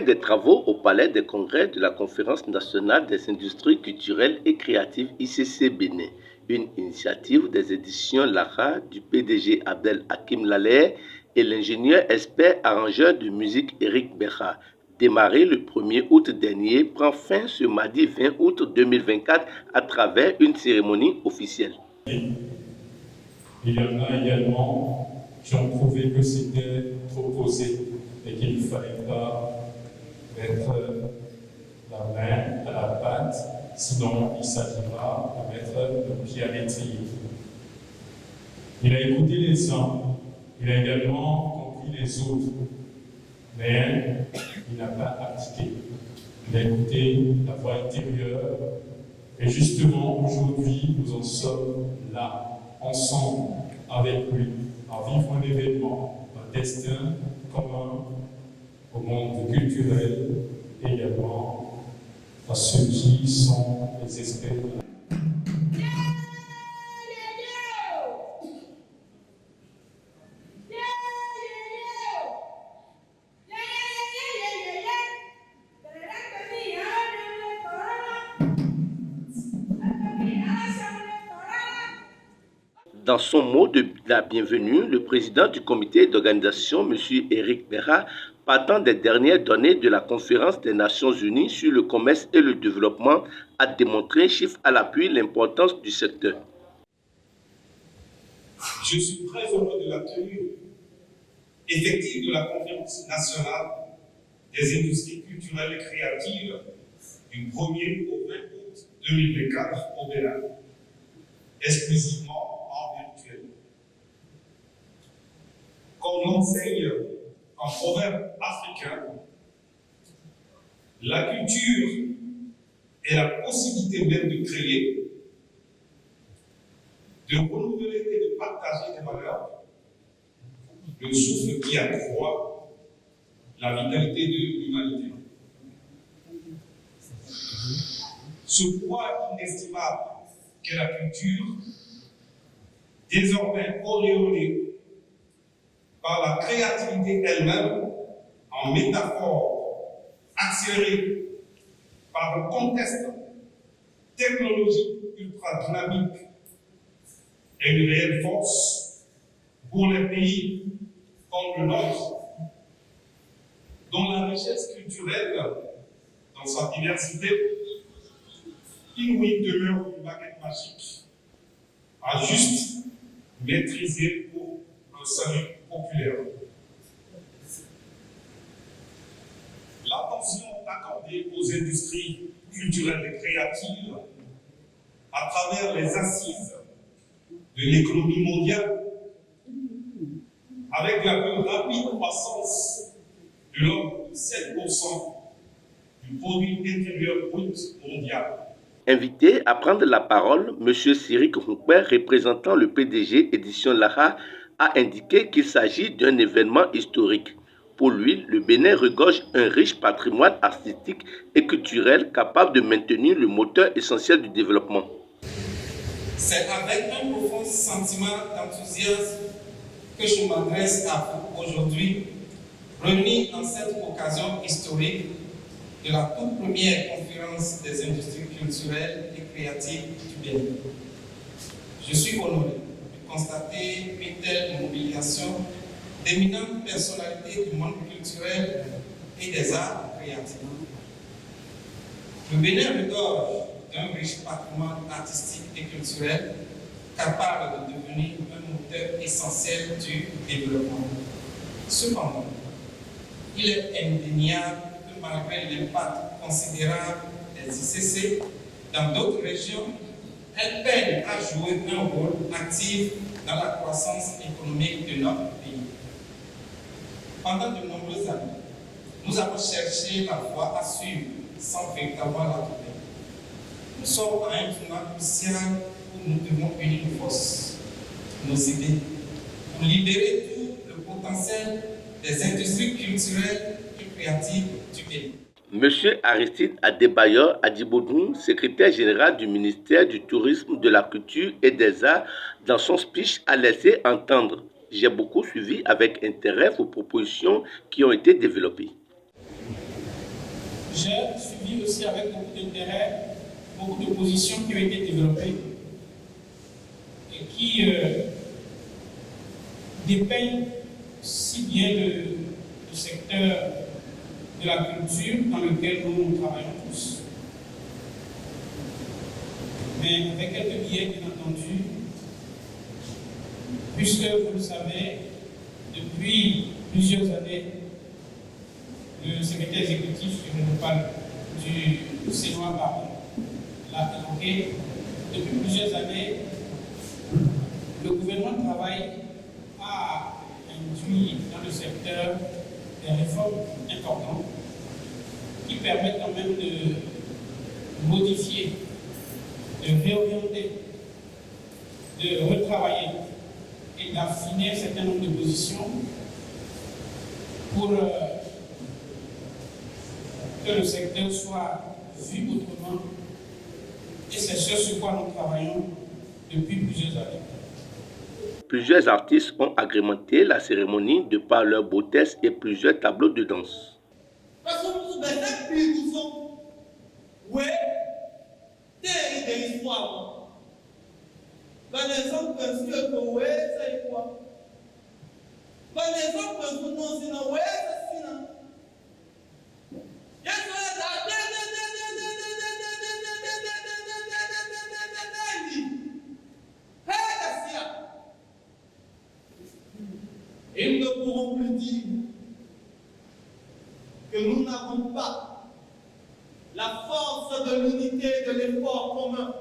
des travaux au Palais des Congrès de la Conférence nationale des industries culturelles et créatives ICC Bénin, une initiative des éditions Lara du PDG Abdel Hakim Laleh et l'ingénieur expert arrangeur de musique Eric Berra. Démarré le 1er août dernier, prend fin ce mardi 20 août 2024 à travers une cérémonie officielle. Il y en a également qui ont trouvé que c'était trop posé et qu'il ne fallait pas mettre la main à la pâte, sinon il s'agira de mettre le pied à l'étrier. Il a écouté les uns, il a également compris les autres, mais il n'a pas appliqué. Il a écouté la voix intérieure et justement aujourd'hui nous en sommes là, ensemble, avec lui, à vivre un événement, un destin commun au monde culturel et également à ceux qui sont les experts. Dans son mot de la bienvenue, le président du comité d'organisation, M. Eric Berra, partant des dernières données de la conférence des Nations Unies sur le commerce et le développement, a démontré, chiffre à l'appui, l'importance du secteur. Je suis très heureux de la tenue effective de la conférence nationale des industries culturelles et créatives du 1er au 20 août 2024 au Bénin, exclusivement virtuel. Comme l'enseigne un proverbe africain, la culture est la possibilité même de créer, de renouveler et de partager des valeurs, le souffle qui accroît la vitalité de l'humanité. Ce poids inestimable qu'est la culture, désormais auréolée par la créativité elle-même, en métaphore accélérée par le contexte technologique ultra dynamique, est une réelle force pour les pays comme le nôtre, dont la richesse culturelle, dans sa diversité inouïe, demeure une baguette magique, à juste maîtriser pour un salut populaire. L'attention accordée aux industries culturelles et créatives à travers les assises de l'économie mondiale, avec la plus rapide croissance de l'ordre de 7% du produit intérieur brut mondial. Invité à prendre la parole, M. Cyril Humbert, représentant le PDG Édition Lara, a indiqué qu'il s'agit d'un événement historique. Pour lui, le Bénin regorge un riche patrimoine artistique et culturel capable de maintenir le moteur essentiel du développement. C'est avec un profond sentiment d'enthousiasme que je m'adresse à vous aujourd'hui, réunis en cette occasion historique de la toute première conférence des industries culturelles et créatives du Bénin. Je suis honoré de constater une telle mobilisation d'éminentes personnalités du monde culturel et des arts créatifs. Le Bénin regorge d'un riche patrimoine artistique et culturel capable de devenir un moteur essentiel du développement. Cependant, il est indéniable que malgré l'impact considérable des ICC dans d'autres régions, elles peinent à jouer un rôle actif dans la croissance économique de notre pays. Pendant de nombreuses années, nous avons cherché la voie à suivre sans véritablement la trouver. Nous sommes à un tournant crucial où nous devons unir nos forces, nos idées, pour libérer tout le potentiel des industries culturelles et créatives du pays. M. Aristide Adebayor Adibodou, secrétaire général du ministère du Tourisme, de la Culture et des Arts, dans son speech a laissé entendre: j'ai beaucoup suivi avec intérêt vos propositions qui ont été développées. J'ai suivi aussi avec beaucoup d'intérêt beaucoup de positions qui ont été développées et qui dépeignent si bien le secteur de la culture dans lequel nous travaillons tous. Mais avec quelques biais, bien entendu, puisque vous le savez, depuis plusieurs années, le secrétaire exécutif, je ne parle du Sénat, pardon, l'a évoqué, depuis plusieurs années, le gouvernement travaille à induire dans le secteur des réformes importantes qui permettent quand même de modifier, de réorienter, de retravailler et d'affiner un certain nombre de positions pour que le secteur soit vu autrement. Et c'est ce sur quoi nous travaillons depuis plusieurs années. Plusieurs artistes ont agrémenté la cérémonie de par leur beauté et plusieurs tableaux de danse. Et nous ne pourrons plus dire que nous n'avons pas la force de l'unité de l'effort commun.